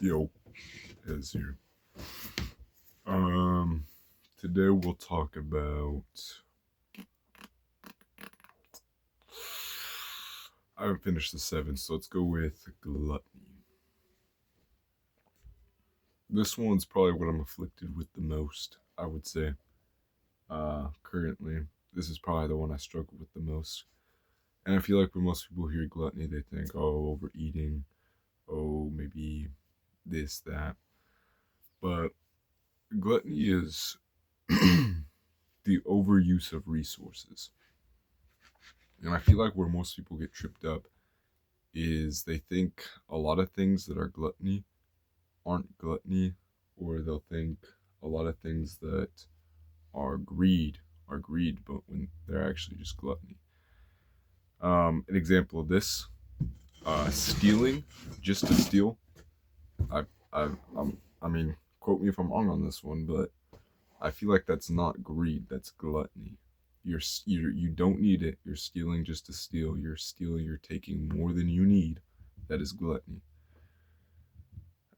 Yo, is here. Um, Today we'll talk about. I haven't finished the seven, so let's go with gluttony. This one's probably what I'm afflicted with the most, I would say. Currently, this is probably the one I struggle with the most. And I feel like when most people hear gluttony, they think, oh, overeating, oh, maybe this, that. But gluttony is the overuse of resources. And I feel like where most people get tripped up is they think a lot of things that are gluttony aren't gluttony, or they'll think a lot of things that are greed, but when they're actually just gluttony. An example of this, stealing, just to steal. I, I mean, quote me if I'm wrong on this one, but I feel like that's not greed. That's gluttony. You don't need it. You're stealing just to steal. You're stealing. You're taking more than you need. That is gluttony.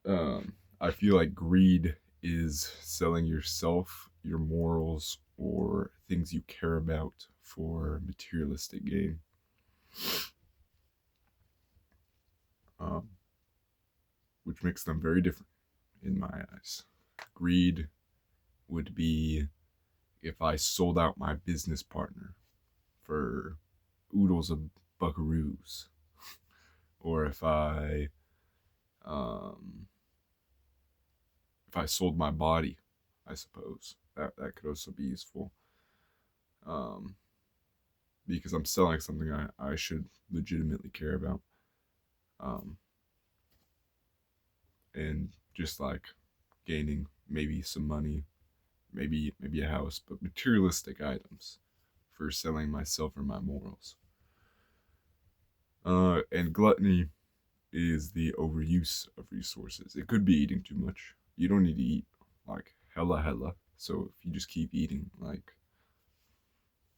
I feel like greed is selling yourself, your morals, or things you care about for materialistic gain. Um, which makes them very different in my eyes. Greed would be if I sold out my business partner for oodles of buckaroos, or um, if I sold my body, I suppose that could also be useful. Um, because I'm selling something I should legitimately care about. Um, and just like gaining maybe some money, maybe a house, but materialistic items for selling myself or my morals. And gluttony is the overuse of resources. It could be eating too much. You don't need to eat like hella. So if you just keep eating, like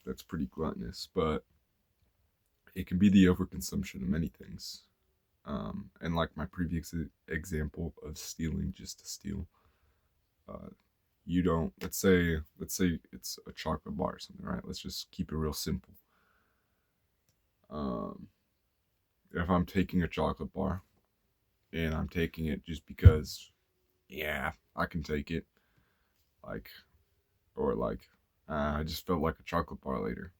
that's pretty gluttonous. But it can be the overconsumption of many things. And like my previous example of stealing just to steal, uh, you don't. Let's say it's a chocolate bar or something, right? Let's just keep it real simple. Um, if I'm taking a chocolate bar and I'm taking it just because, yeah, I can take it, like, or like, I just felt like a chocolate bar later.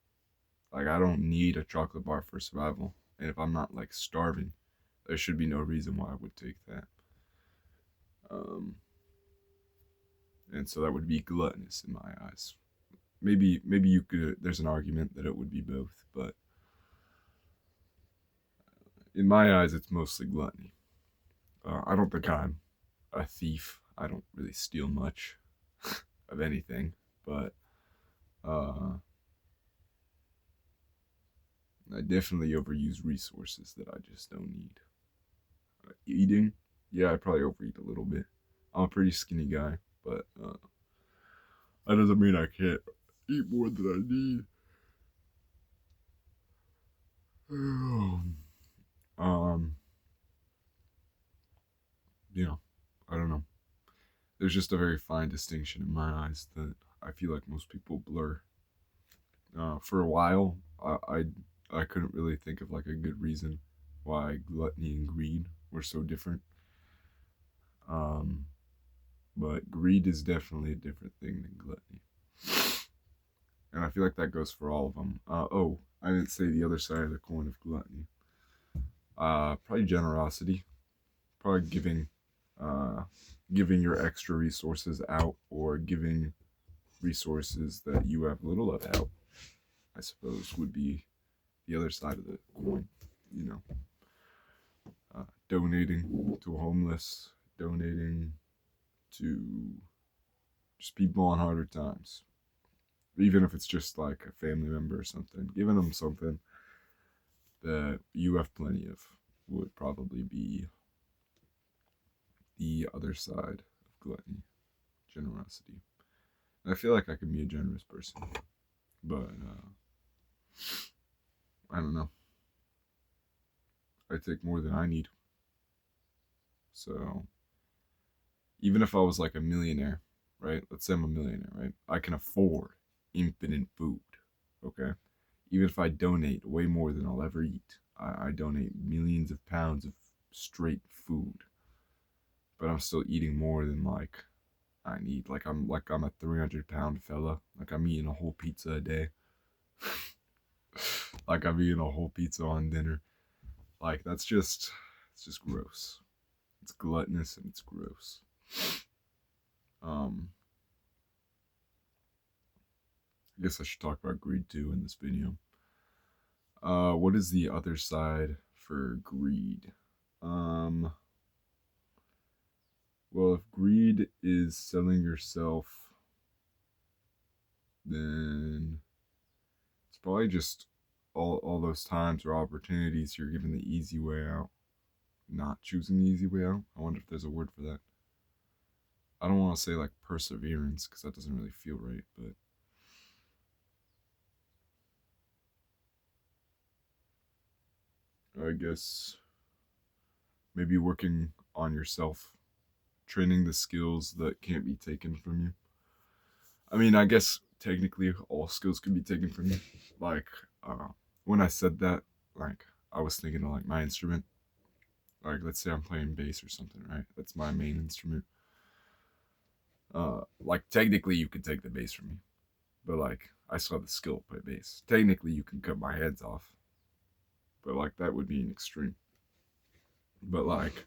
Like I don't need a chocolate bar for survival, and if I'm not like starving, there should be no reason why I would take that. Um, and so that would be gluttonous in my eyes. Maybe you could. There's an argument that it would be both, but in my eyes, it's mostly gluttony. I don't think I'm a thief. I don't really steal much of anything, but uh, I definitely overuse resources that I just don't need. Eating, yeah, I probably overeat a little bit. I'm a pretty skinny guy, but that doesn't mean I can't eat more than I need. um, you know, I don't know. There's just a very fine distinction in my eyes that I feel like most people blur. For a while, I couldn't really think of like a good reason why gluttony and greed were so different. Um, but greed is definitely a different thing than gluttony, and I feel like that goes for all of them. Oh, I didn't say the other side of the coin of gluttony. Probably generosity, probably uh, giving your extra resources out, or giving resources that you have little of out. I suppose would be the other side of the coin. You know, donating to homeless, donating to just people on harder times. Even if it's just like a family member or something, giving them something that you have plenty of would probably be the other side of gluttony, generosity. And I feel like I can be a generous person, but I don't know. I take more than I need. So even if I was like a millionaire, right? Let's say I'm a millionaire, right? I can afford infinite food, okay? Even if I donate way more than I'll ever eat, I donate millions of pounds of straight food, but I'm still eating more than like I need. Like I'm a 300-pound fella. Like I'm eating a whole pizza a day. Like I'm eating a whole pizza on dinner. Like it's just gross. It's gluttonous and it's gross. Um, I guess I should talk about greed too in this video. What is the other side for greed? Um, well, if greed is selling yourself, then it's probably just all those times or opportunities you're given the easy way out, not choosing the easy way out. I wonder if there's a word for that. I don't want to say like perseverance because that doesn't really feel right, but I guess maybe working on yourself, training the skills that can't be taken from you. I mean, I guess technically all skills can be taken from you. Like, uh, when I said that, like, I was thinking of like my instrument. Like, let's say I'm playing bass or something, right? That's my main instrument. Like, technically you could take the bass from me, but like, I still have the skill to play bass. Technically, you can cut my heads off, but like, that would be an extreme. But like,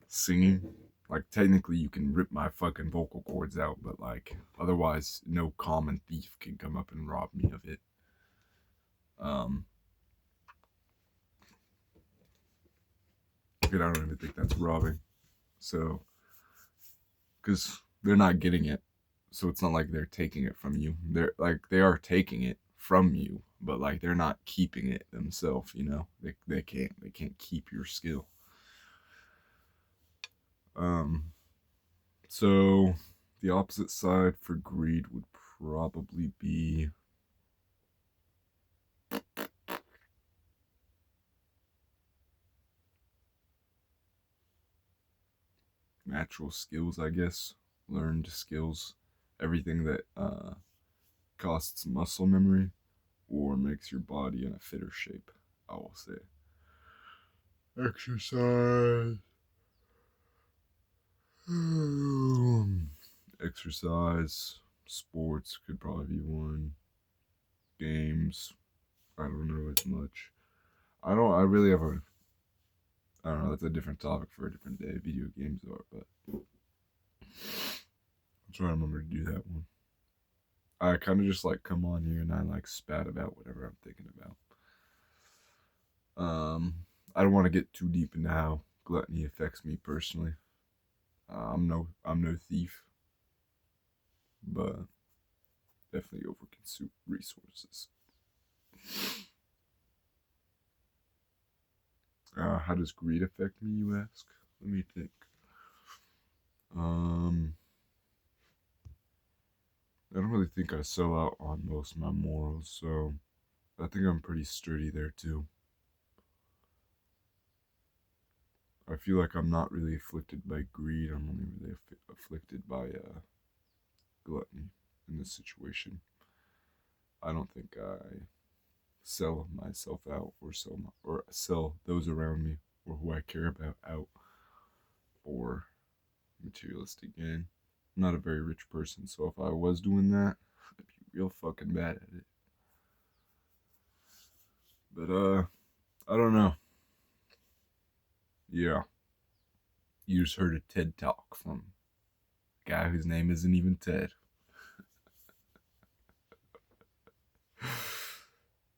singing, like technically you can rip my fucking vocal cords out, but like otherwise no common thief can come up and rob me of it. Um and I don't even think that's robbing. So because they're not getting it. So it's not like they're taking it from you. They're like they are taking it from you, but like they're not keeping it themselves, you know? They can't keep your skill. Um so the opposite side for greed would probably be natural skills, I guess, learned skills, everything that costs muscle memory or makes your body in a fitter shape, I will say. Exercise. Exercise, sports could probably be one. Games, I don't know as much. I really have a, I don't know, that's a different topic for a different day. Video games are, but I'm trying to remember to do that one. I kind of just like come on here and I like spat about whatever I'm thinking about. Um, I don't want to get too deep into how gluttony affects me personally. I'm no thief, but definitely overconsume resources. How does greed affect me, you ask? Let me think. Um, I don't really think I sell out on most of my morals, so I think I'm pretty sturdy there too. I feel like I'm not really afflicted by greed. I'm only really afflicted by gluttony in this situation. I don't think I sell myself out or sell those around me or who I care about out for materialistic gain. I'm not a very rich person, so if I was doing that, I'd be real fucking bad at it. But I don't know. Yeah, you just heard a TED talk from a guy whose name isn't even Ted.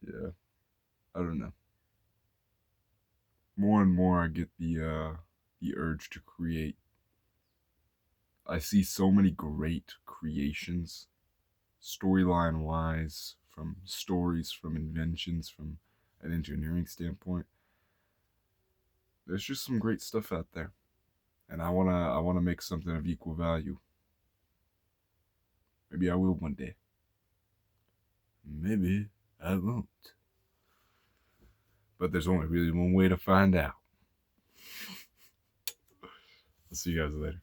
Yeah, I don't know. More and more, I get the urge to create. I see so many great creations, storyline wise, from stories, from inventions, from an engineering standpoint. There's just some great stuff out there, and I wanna make something of equal value. Maybe I will one day. Maybe I won't. But there's only really one way to find out. I'll see you guys later.